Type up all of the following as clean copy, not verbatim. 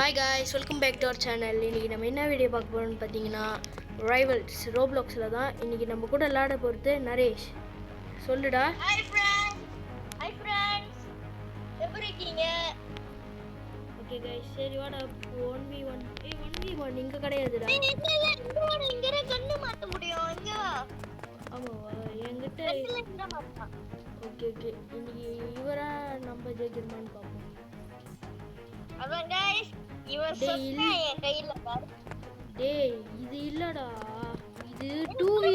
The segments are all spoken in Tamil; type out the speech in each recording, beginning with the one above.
Hi guys, welcome back to our channel. இன்றைக்கி நம்ம என்ன வீடியோ பார்க்க போகிறோம்னு பார்த்தீங்கன்னா ரைவல்ஸ் ரோப்ளாக்ஸில் தான். இன்றைக்கி நம்ம கூட விளையாட போகிறது நரேஷ். சொல்லுடா. ஹாய் ஃப்ரெண்ட்ஸ் எப்படி இருக்கீங்க? ஓகே காய்ஸ், சரி வாடா 1v1. 1v1 இங்கே கிடையாதுடா. இங்கே கண்ணு மாற்ற முடியும் இங்கே. ஆமாவா? என்கிட்ட ஓகே இன்னைக்கு இவரா நம்ம ஜெயிக்கிறோமான்னு பார்ப்போம். அதான் गाइस இவர் சொன்னா என் கையில பாரு. டேய் இது இல்லடா, இது 2v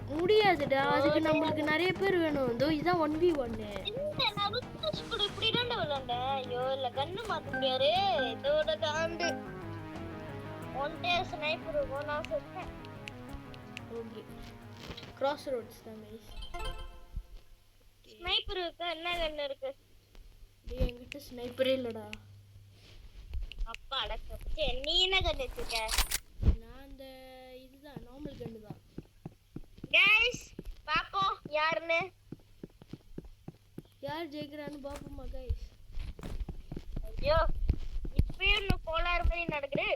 முடியாதுடா. அதுக்கு நமக்கு நிறைய பேர் வேணும். இதோ இதான் 1v1. இந்த நான் ருத்ஸ் கூட இப்படி ரெண்டு விளையாண்டேன். ஐயோ இல்ல கண்ணு மாத்த முடியாது. இதோட காண்டு ஒன் டே ஸ்னைப்பர் நான் செத்தேன். ஓகே கிராஸ் ரோட்ஸ் தான் गाइस. ஸ்னைப்பருக்கு என்ன கண்ணு இருக்கு? டேய் என்கிட்ட ஸ்னைப்பரே இல்லடா. அப்பா அடக்கு. நீ என்ன கண்ணு வச்சிருக்க? நான் அந்த இதுதான் நார்மல் கன்னு தான். गाइस பாப்போம் யாருன்னு. யார் ஜெயிக்கிறான்னு பாப்போமா गाइस? ஐயோ இப்பயும் இன்னும் கோளாறு மாதிரி நடக்குது.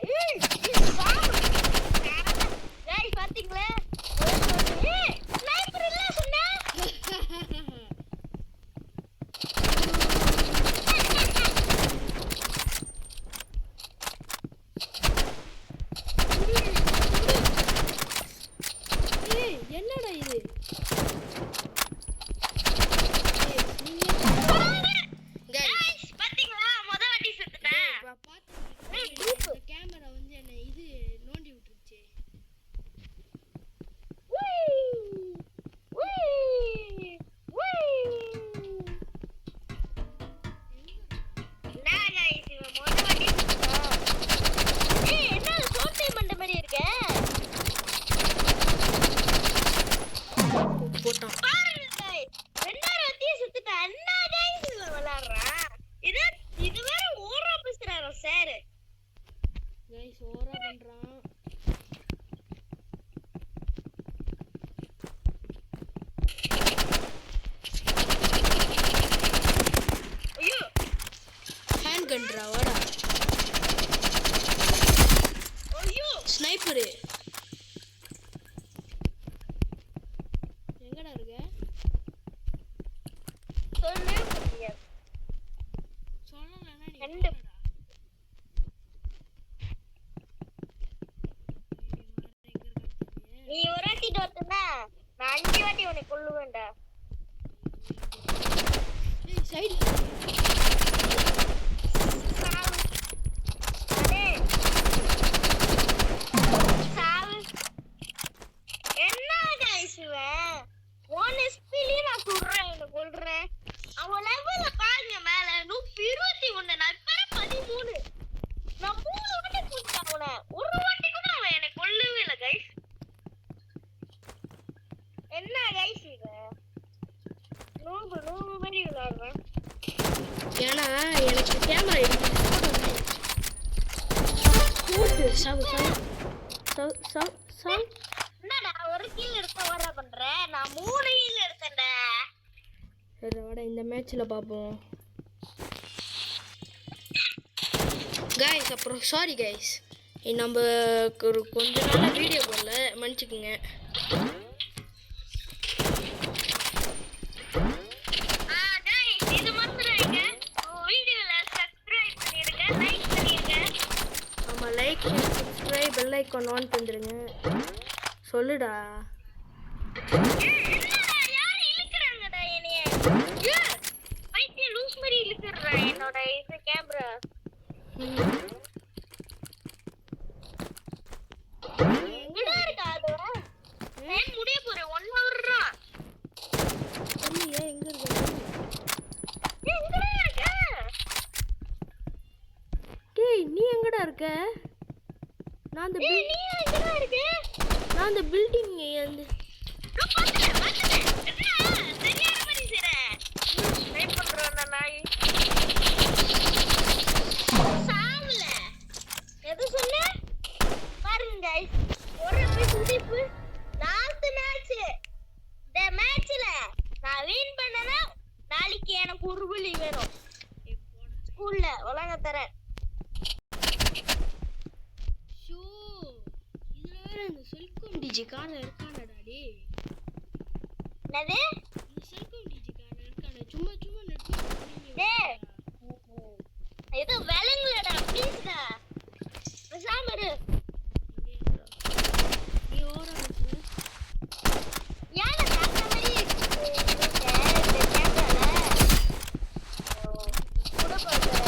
गाइस பாத்தீங்களா? ஸ்னைப்பர் இல்ல சொன்னா. என்னடா இது? गाइस பாத்தீங்களா? முத வாட்டி செத்துட்டேன். கேமரா வந்து என்ன இது நோண்டி விட்டுருச்சு. நான் गाइस இவன் முத வாட்டி செத்துட்டான். என்ன சோட்டை மண்ட மாதிரி இருக்கே. போட்டான். பாருங்க गाइस ரெண்டாவது வாட்டியே செத்துட்டான். என்ன गाइस இவன் விளையாடுறான்? இது வேற ஓரா பேசுறாரு சார். गाइस ஓரா பண்றான். ஐயோ ஹேண்ட் கன்ரா வாடா. ஐயோ ஸ்னைப்பர் எங்கடா இருக்க? சொல்லவே முடியாது. சொல்லலனா நீ ரெண்டு. போடா. நீ ஒரு வாட்டி தோத்துனா நான் 5 வாட்டி உன்னை கொல்லுவேன்டா. ஏய் சைடு சாவு. அடே சாவு. என்ன गाइस இவன் 1 ஸ்பீட்லயே நான் சுடுறேன் என்ன கொல்றேன். அவன் லெவல்ல பாருங்க மேல 121. நான் இப்ப 13. நான் 3 வாட்டி கொல்றேன் அவனை. ஒரு வாட்டி கூட அவன் என்ன கொல்லவே இல்ல गाइस. என்ன गाइस இவன் நூறு மாதிரி விளையாடுறான். ஏன்னா எனக்கு கேமரா எடுத்து போட்டு சாவு என்னடா ஒரு கில் எடுக்க வர பண்ற? நான் 3 கில் எடுத்தேன்டா. சரி வாடா இந்த மேட்ச்ல பாப்போம் गाइस. அப்புறம் சாரி गाइस, நம்ம ஒரு கொஞ்ச நாளா வீடியோ போடல, மன்னிச்சுக்குங்க. गाइस இது மறந்துடாதீங்க. வீடியோல சப்ஸ்கிரைப் பண்ணிருங்க, லைக் பண்ணிருங்க. ஆமா like subscribe bell icon on பண்ணிடுங்க. சொல்லுடா. என்னடா யார் இழுக்குறாங்கடா என்னைய? பைத்திய லூஸ் மாதிரி இழுக்குறா என்னோட இது கேமரா. எங்கடா இருக்கா அது? டைம் முடிய போறே 1 ஹவர் தான். சொல்லியே எங்க இருக்க? எங்கடா இருக்க? டேய் நீ எங்கடா இருக்க? நான் அந்த நீ எங்கடா இருக்க? நான் அந்த பில்டிங் அந்த பாத்துட்டேன். என்ன சரியான மாதிரி செய்ற? ட்ரை பண்றேன் நாய். சாவல. எது சொன்ன? பாருங்க गाइस. ஒரு பிடிப்பு லாஸ்ட் மேட்ச். இந்த மேட்ச்ல நான் வின் பண்ணனா நாளைக்கு எனக்கு ஒரு புள்ளி வேணும். ஸ்கூல்ல ஒழுங்கா தரேன். இந்த செல்கோம் டிஜி கார்ல இருக்கானடா டேய். என்னது இந்த செல்கோம் டிஜி கார்ல இருக்கானே சும்மா சும்மா நெட் டேய் ஏதோ வேலைங்களடா ப்ளீஸ்டா பேசாம இரு நீ ஓரா வச்சு யார காட்ட மாதிரி இந்த கேமரால கூட போறேன்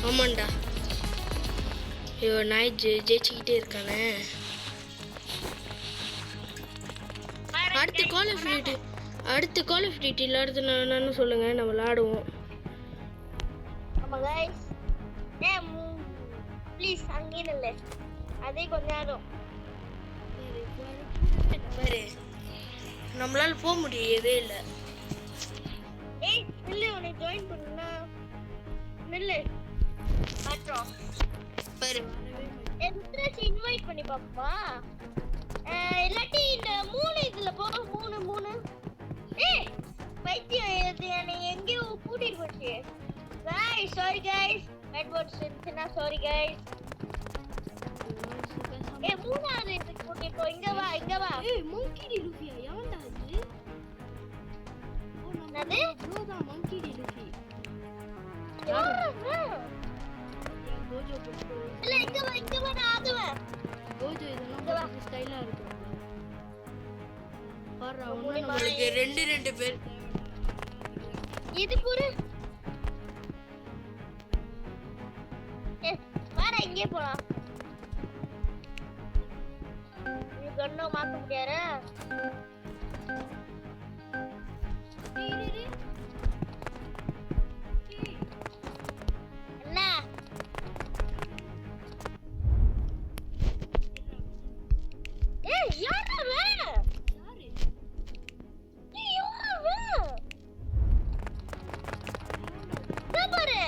ஆமாண்டா. ஐயோ நாய் ஜெயிச்சுக்கிட்டே இருக்கானே. அடுத்து கால் ஆஃப் டியூட்டி விளையாடுறதுன்னு சொல்லுங்க, நம்ம விளையாடுவோம். ஆமா गाइस ப்ளீஸ் அங்கே நில்லு அதே கொஞ்ச நேரம் பாரு நம்மளால போக முடியவே இல்ல. ஏய் நில்லு உன்னை ஜாயின் பண்ணா நில்லு மாட்டோம் பாரு என்ட்ரன்ஸ் இன்வைட் பண்ணி பாப்பா. இல்லாட்டி இந்த 3 இதுல போ 3 ஏய் பைத்தியம் இது என்னை எங்கேயோ கூட்டிட்டு போச்சு. guys sorry guys bad words இருந்துச்சுன்னா sorry guys. ஏய் மூணாவது இதுக்கு கூட்டிட்டு போ. இங்க வா ஏய் மங்கி டி லூஃபியா எவன்டா இது? என்னது ப்ரோ தான் மங்கி டி லூஃபி. யாரு கோஜோ போட்டு இல்ல இங்க வா நான் ஆடுவேன். கோஜோ இதெல்லாம் ஸ்டைலா இருக்கு. பாரு அவனே நமக்கு ரெண்டு பேர் இது புரு வாடா இங்கே போலாம். நீ கண்ணோ மாத்த முடியாரா? என்ன ஏய் யாரா வே யாரு ஏய் யாரா வே பாரு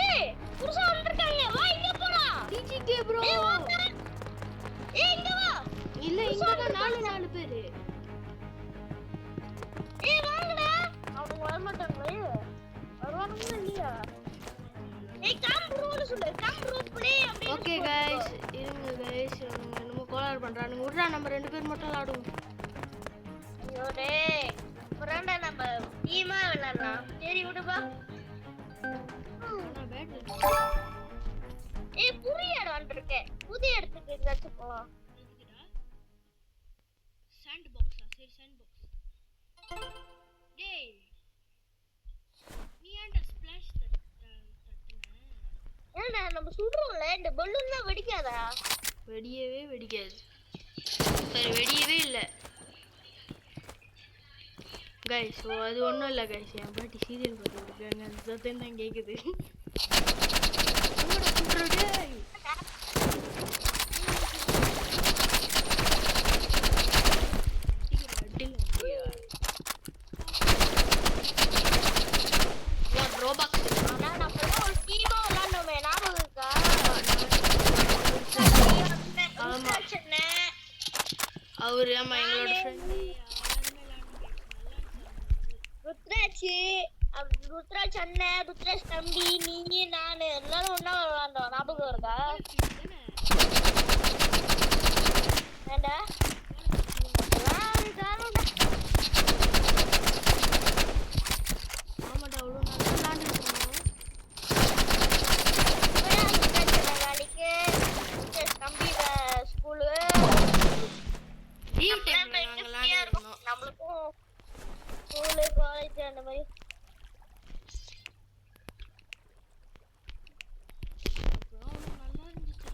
ஏய் புருஷா வந்திருக்காங்க வா இங்க போலாம். டிஜிகே ப்ரோ ஏய் வா ஏய் இங்க வா. இல்ல இங்க தான் நாலு பேர். ஏய் வாங்கடா அவங்க வர மாட்டாங்களே வருவானுங்க இல்லையா? ஏய் கம் ப்ரோன்னு சொல்லு கம் ப்ரோ ப்ளே அப்படி. ஓகே गाइस இருங்க गाइस நம்ம கோலார் பண்றானுங்க. விடுடா நம்ம ரெண்டு பேர் மட்டும் விளையாடுவோம். ஐயோ டேய் புரண்டா நம்ம டீமா விளையாடலாம். சரி விடுப்பா. நான் பேட் ஏய் புரிய இடம் வந்திருக்கேன். புதிய இடத்துக்கு எங்கேயாச்சும் போலாம். எதுக்குடா சாண்ட் பாக்ஸா? சரி சாண்ட் பாக்ஸ். டேய் நீ ஏன்டா ஸ்ப்ளாஷ் தட்டுன? ஏன்டா நம்ம சுடுறோம்ல இந்த பலூன் தான் வெடிக்காதா? வெடியவே வெடிக்காது. சரி வெடியவே இல்லை गाइस. அது ஒன்றும் இல்லை गाइस. என் பாட்டி சீரியல் பார்த்துட்டு இருக்காங்க. அந்த சத்தம் தான் கேட்குது. ஆனா நம்ம ஒரு டீமா விளையாடணுமே ஞாபகம் இருக்கா? ஆமா அவரு ஆமா எங்களோட ஃப்ரெண்ட் ருத்ராட்சி ருத்ராட்சி அண்ணன் ருத்ராட்சி தம்பி நீ நானு எல்லாரும் ஒண்ணா விளையாண்டோம் ஞாபகம் இருக்கா? ஏண்டா ஆமாடா அவ்வளோ நல்லா விளையாண்டுருக்கோம். வேலைக்கு தம்பி ஸ்கூலு லீவ் டைம்ல நாங்க விளையாண்டுருக்கோம். நம்மளுக்கும் ஸ்கூலு காலேஜ் அந்த மாதிரி நல்லா இருந்துச்சு.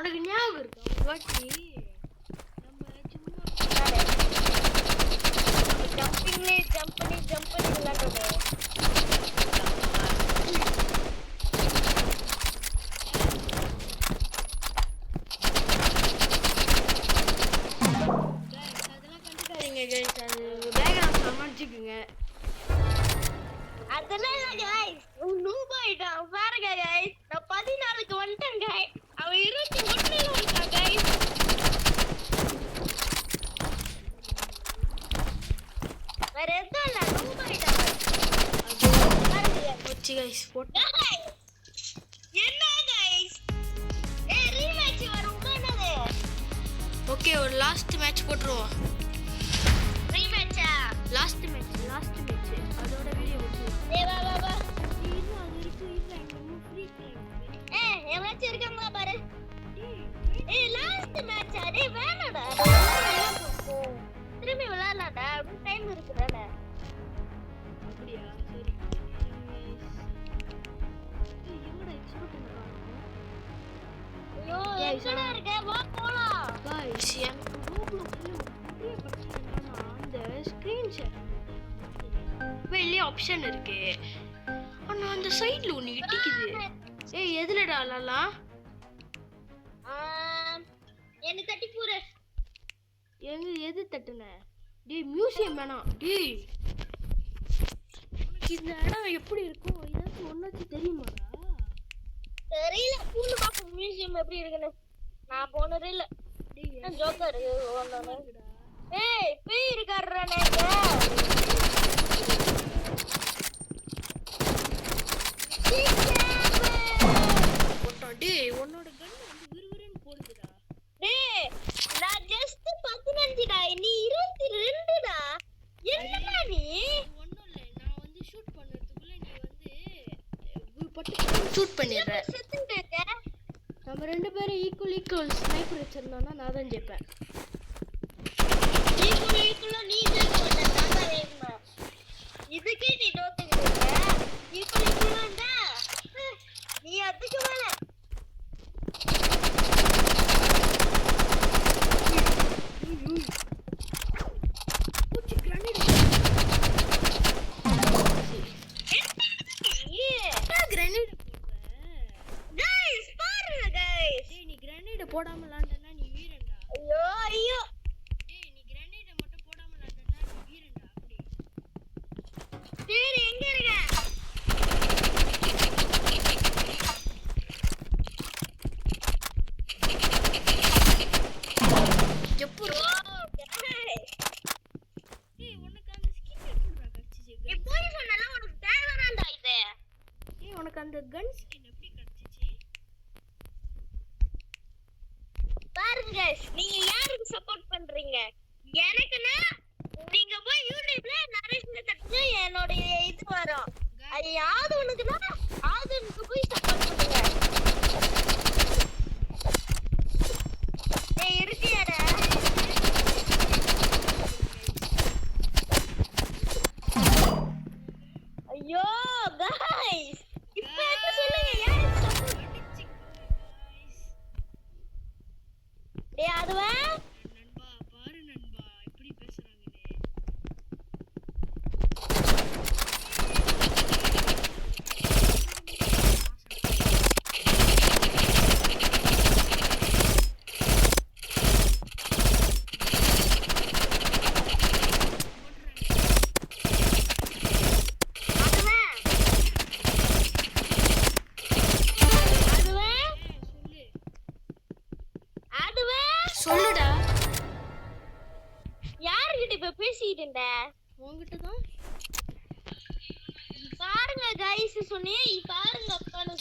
உனக்கு ஞாபகம் இருக்கா ஒரு வாட்டி நம்ம சும்மா ஜம்ப் பண்ணி விளையாடுறோம். அதெல்லாம் கண்டுக்காதீங்க guys. அது பேக்ரவுண்ட் சமாளிச்சுக்குங்க. அதெல்லாம் இல்ல guys. noob ஆயிட்டான் பாருங்க guys. நான் 14க்கு வந்துட்டேன் guys. அவன் 21ல இருக்கான் guys. வேற எதுவும் இல்ல noob ஆயிட்டான். போச்சு guys. போட்டு என்ன guys? ரீமேட்ச் வரும் என்னது? ஓகே ஒரு லாஸ்ட் மேட்ச் போட்டுருவோம். ரீமேட்சா? லாஸ்ட் மேட்ச் அதோட வீடியோ போட்டுருவோம். வா இல்ல அது இருக்கு இல்ல இன்னும் ஃப்ரீ டைம். எவனாச்சும் இருக்காங்களா பாரு. லாஸ்ட் மேட்ச் டேய் வேணாடா. திரும்பி விளையாடலாம்டா. டைம் இருக்குதானே. அப்படியா சரி. எங்கடா எக்ஸ்போர்ட் பண்ணலாம்? ஐயோ எங்கடா இருக்க? வா போலாம். गाइस எனக்கு ரோப்ளாக்ஸ்ல பெரிய பிரச்சனை என்னன்னா அந்த ஸ்கிரீன் ஷேர் வெளிய ஆப்ஷன் இருக்கு. ஆனா அந்த சைடுல ஒன்னு இடிக்குது. ஏய் எதுலடா லாலா? என்ன தட்டி பூரு. எது தட்டுன? டேய் மியூசியம் வேணாம். டேய் உனக்கு இந்த இடம் எப்படி இருக்கும்? இதாச்சும் ஒன்னாச்சும் தெரியுமாடா? தெரியல. பூண்டு பாப்போம் மியூசியம் எப்படி இருக்குன்னு. நான் போனதே இல்ல. டேய் ஜோக்கர் ஓடணும். ஏய் பேய் இருக்காருடா நேங்க. போட்டா டேய் உன்னோட கன் வந்து விறுவிறுன்னு போடுதுடா. டேய் நான் ஜஸ்ட் 15டா. நீ 22டா. என்னடா நீ? ஒண்ணும் இல்ல. நான் வந்து ஷூட் பண்றதுக்குள்ள நீ வந்து பட்டு ஷூட் பண்ணிடுற. செத்துட்டே இருக்க. நம்ம ரெண்டு பேரும் ஈக்குவல் ஸ்னைப்பர் வச்சிருந்தோம்னா நான் தான் ஜெயிப்பேன். ஈக்குவல் நீ ஜெயிக்க மாட்டே. நான் தான் ஜெயிப்பேன். இதுக்கே நீ தோத்துக்கிட்டு இருக்க. ஈக்குவல்டா. நீ அதுக்கு மேல. பூச்சி கிரனேட். கிரனேட் गाइस பாருங்க गाइस. டேய் நீ கிரனேட் போடாம விளையாண்டனா நீ வீரன்டா. ஐயோ டேய் நீ கிரனேட் மட்டும் போடாம விளையாண்டனா நீ வீரன்டா. அப்படி டேய் எங்க இருக்க? எப்போ guys டேய் உனக்கு அந்த ஸ்கின் எப்படிடா கிடைச்சிச்சு? இப்போ சொன்னல உனக்கு தேவறான்டா இது. டேய் உனக்கு அந்த கன் ஸ்கின் எப்படி கிடைச்சிச்சு? பாருங்க गाइस நீங்க யாருக்கு சப்போர்ட் பண்றீங்க? எனக்குனா நீங்க போய் யூடியூப்ல நரேஷ்ல தட்டு என்னோட இது வரும். அது யாவது உனக்குனா ஆதுனுக்கு போய் சப்போர்ட் பண்ணுங்க. டேய் இருக்கியாடா? ஐயோ गाइस இப்போ என்ன சொல்லுங்க யாருக்கு சப்போர்ட்? டேய் அதுவா நண்பா பாரு நண்பா எப்படி பேசுறாங்கன்னு. சொல்லுடா. யார்கிட்ட இப்ப பேசிட்டு இருந்த? உன்கிட்ட தான். பாருங்க गाइस சொன்னே பாருங்க அப்பான்னு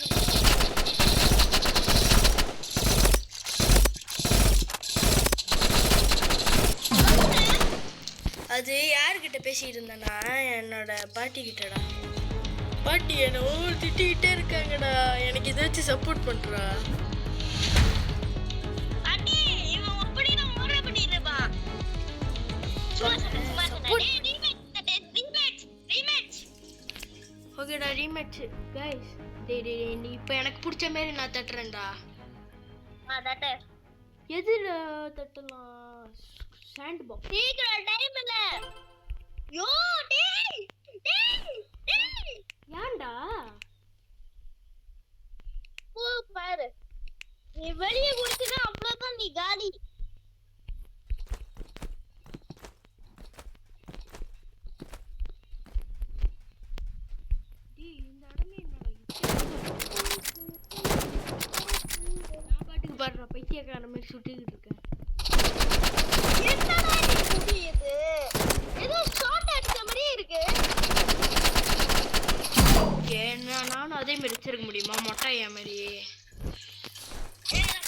அது யார்கிட்ட பேசிட்டு இருந்தேன்னா என்னோட பாட்டி கிட்டடா. பாட்டி என்ன ஓவர் திட்டிகிட்டே இருக்காங்கடா. எனக்கு ஏதாச்சும் சப்போர்ட் பண்றா. அடி இவன் அப்படியே நான் முறை பண்ணிட்டு இருப்பான். ஓகேடா ரீமேட்ச் गाइस. டேய் நீ இப்போ எனக்கு பிடிச்ச மாதிரி நான் தட்டுறேன்டா. தட்டு. எதுல தட்டலாம்? Sand box. சீக்கிரம் டைம் இல்ல. யோ டேய் டேய் டேய். ஏன்டா? போ பாரு. நீ வெளிய குடிச்சினா அவ்வளவுதான், நீ காலி. டேய் இந்த இடமே என்னடா நான் பாட்டுக்கு பாடுற பைத்தியக்கார மாதிரி சுட்டிக்கிட்டு இருக்கேன். என்னடா நீ குடியுது? ஏதோ ஷார்ட் அடிச்ச மாதிரி இருக்கு. என்ன நானும் அதே மாதிரி வச்சிருக்க முடியுமா? மொட்டையா மாதிரி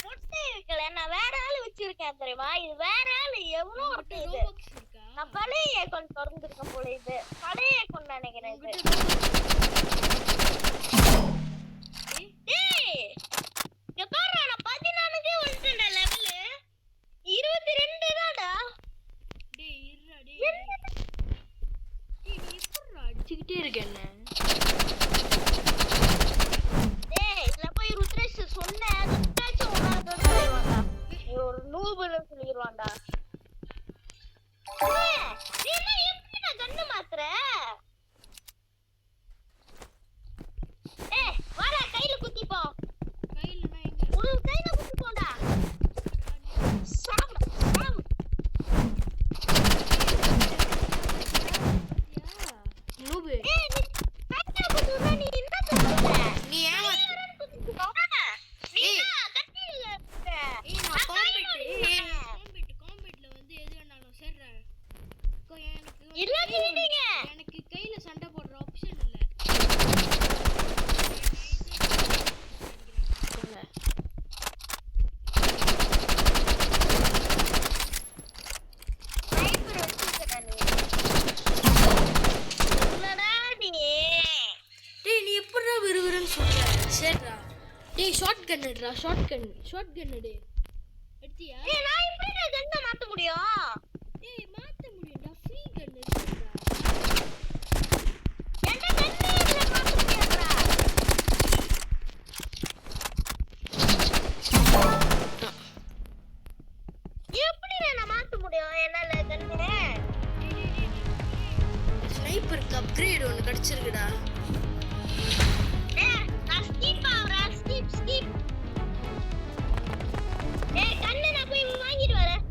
மொட்டை வைக்கல, நான் வேற ஆளு வச்சிருக்கேன் தெரியுமா? இது வேற ஆளு எவனோ ஒருத்தன். இது ரோபாக்ஸ் இருக்கா? நான் பழைய அக்கௌண்ட் திறந்துருக்கேன் போல. இது பழைய அக்கௌண்ட் நினைக்கிறேன். இது டேய் இங்க பாரு, நான் 14க்கே வந்துட்டேன்டா. லெவல் 22 தான்டா. டேய் இருடா டேய். டேய் நீ எப்பறா அடிச்சிட்டே இருக்க என்ன? டேய் இதுல போய் ருத்ரேஷ் சொன்ன ருத்ரேஷ் உன்னால சொல்லிடுவான்டா. நீ ஒரு நூபுல சொல்லிடுவான்டா. நீ என்ன எப்படி நான் கண்ணு மாத்துற? ஏய் வாடா, கையில குத்திப்போ. கையிலனா எங்க? உனக்கு கையில குத்திப்போடா. சாவு சாவு. நூபு ஏய் நீ கையில குத்துறா, நீ என்ன சொல்ற? நீ ஏன் காம்பெட்ல வந்து எது வேணாலும் சேர்றா. எனக்கு கையில சண்டை போடுற ஆப்ஷன் இல்ல. டேய் நீ எப்படிடா விறுவிறுன்னு சொல்ற? சரிடா. டேய் ஷார்ட் கன் எடுடா. ஷார்ட் கன் எடு. எடுத்தியா? நான் எப்படி கண்ணை மாத்த முடியும்? டேய் மாத்த முடியும்டா. ஃப்ரீ கன் எடுடா. என்ன கண்ணை இல்ல மாத்த முடியாதுடா. எப்படி நான் மாத்த முடியும் என்னால கண்ணு? ஸ்னைப்பருக்கு அப்கிரேட் ஒன்னு கிடைச்சிருக்குடா. நான் ஸ்கிப் ஆவறா. ஸ்கிப். ஏய் கண்ணு நான் போய் வாங்கிட்டு வரேன்.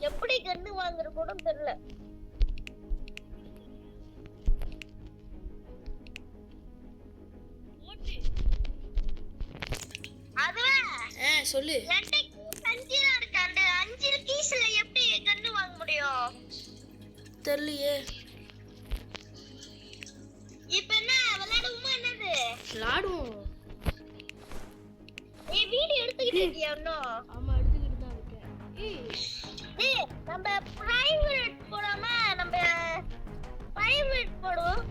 எப்படி கண்ணு வாங்குற கூட தெரியல. அதுவா சொல்லு. என்கிட்ட கீஸ் 5 தான் இருக்கு. அந்த 5 கீஸ்ல எப்படி கண்ணு வாங்க முடியும்? தெரியலையே. இப்போ என்ன விளையாடுவோமா என்னது? விளையாடுவோம். ஏய் வீடியோ எடுத்துக்கிட்டு இருக்கியா இன்னும்? ஆமா எடுத்துக்கிட்டு தான் இருக்கேன். ஏய் நம்ம பிரைவேட் போடாம நம்ம பிரைவேட் போடுவோம்.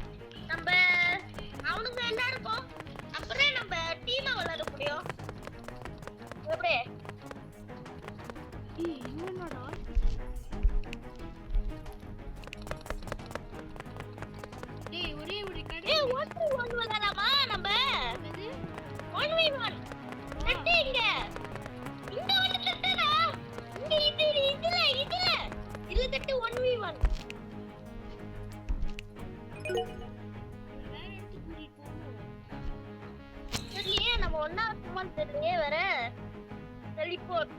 நம்ம அவனுங்க எல்லாருக்கும் அப்புறம் நம்ம டீமா விளையாட முடியும். எப்படி? என்னடா? டேய் ஒரே ஒரு கடை. ஏய் 1v1 விளையாடலாமா நம்ம? 1v1 தட்டு இங்க வந்து தட்டுடா. இங்க இதுல தட்டு 1v1. வேற இடத்துக்கு கூட்டிட்டு போவோம். தெரியலையே நம்ம ஒண்ணா இருக்குமான்னு தெரியலையே. வேற டெலிபோர்ட்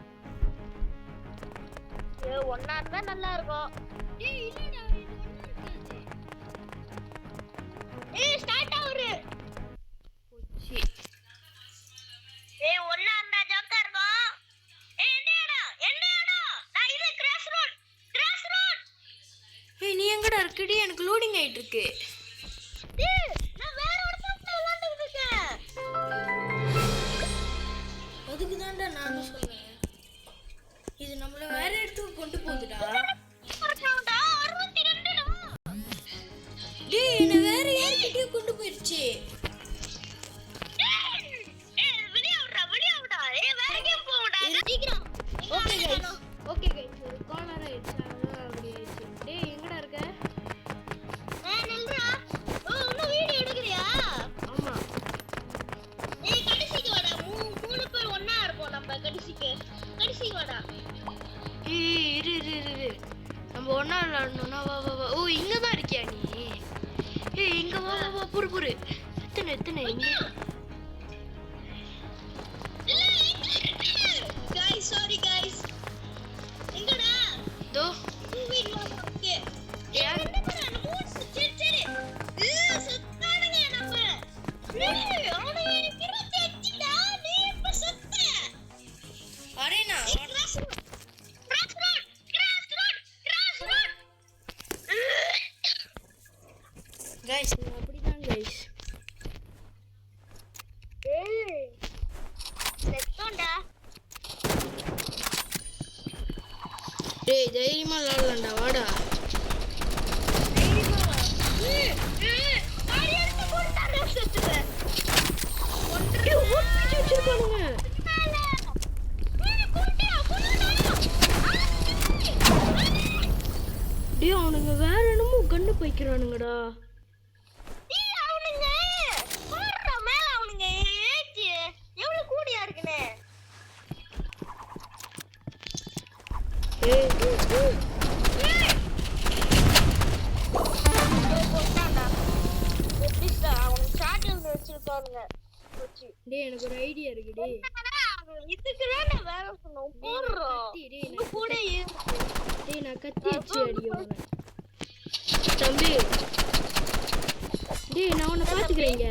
ஒண்ணா இருந்தா நல்லா இருக்கும். டேய் இல்லடா இது ஒண்ணா இருக்காது. ஏய் ஸ்டார்ட் ஆகுது. போச்சு. ஏய் ஒண்ணா இருந்தா ஜோக்கா இருக்கும். ஏய் என்ன இடம்? நான் இது கிராஸ் ரோட். ஏய் நீ எங்கடா இருக்கடி? எனக்கு லோடிங் ஆயிட்டு இருக்கு. ஏய் நான் வேற இடத்துல விளையாண்டுட்டு இருக்கேன். அதுக்கு தான்டா நானும் சொல்றேன். இது நம்மள வேற இடத்துக்கு கொண்டு போகுதுடா. 62 டா. டேய் என்ன வேற யார்கிட்டயே கொண்டு போயிடுச்சு. ஏய் வெளிய விடுடா. ஏய் வேற கேம் போடா. சீக்கிரம். ஓகே गाइस ஒரு காலர் ஆயிடுச்சு. அதான் அப்படி ஆயிடுச்சு. டேய் எங்கடா இருக்க? நில்றா. இன்னும் வீடியோ எடுக்கறியா? ஆமா. ஏய் கடைசிக்கு வாடா. மூணு பேர் ஒண்ணா இருப்போம். ஏய் இரு இரு இரு இரு. நம்ம ஒண்ணா விளையாடணும்னா வா வா வா. ஓ இங்க தான் இருக்கியா நீ? ஏய் இங்க வா வா வா புரு புரு. எத்தனை இங்க. guys sorry guys எங்கடா தோ மூவிங் ஓகே யார் என்ன பண்றானே மூட் சரி சரி சத்தானுங்க நம்ம ஏய் அவனே கிரத்தி அடிடா நீ இப்ப சத்த அரேனா கிராஸ் ரோட் गाइस அப்படிதான் गाइस. ஏய் செத்தோண்டா டேய் தைரியமா விளையாடலாம்டா வாடா. டேய் அவனுங்க வேற என்னமோ கண்ணு பைக்கிறானுங்கடா. டேய் எனக்கு ஒரு ஐடியா இருக்கு டேய். டேய் நான் கத்தி வச்சு அடிக்கிறேன் தம்பி. டேய் நான் உன்னை பாத்துக்கிறேங்க.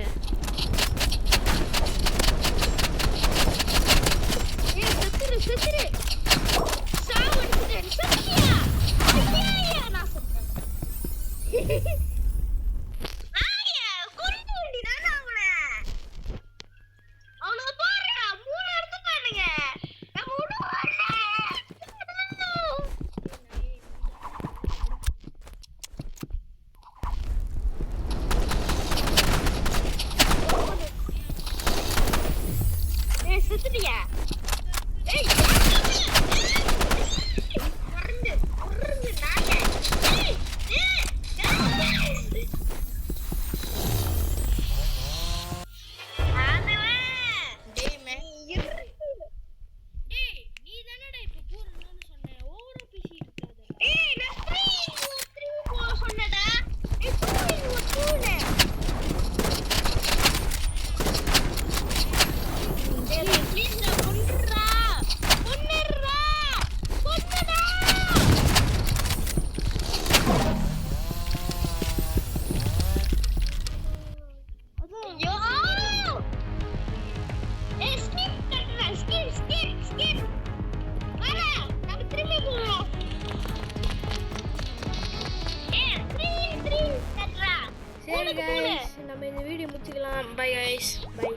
சரி guys நம்ம இந்த வீடியோ முடிச்சுக்கலாம். Bye guys. பை.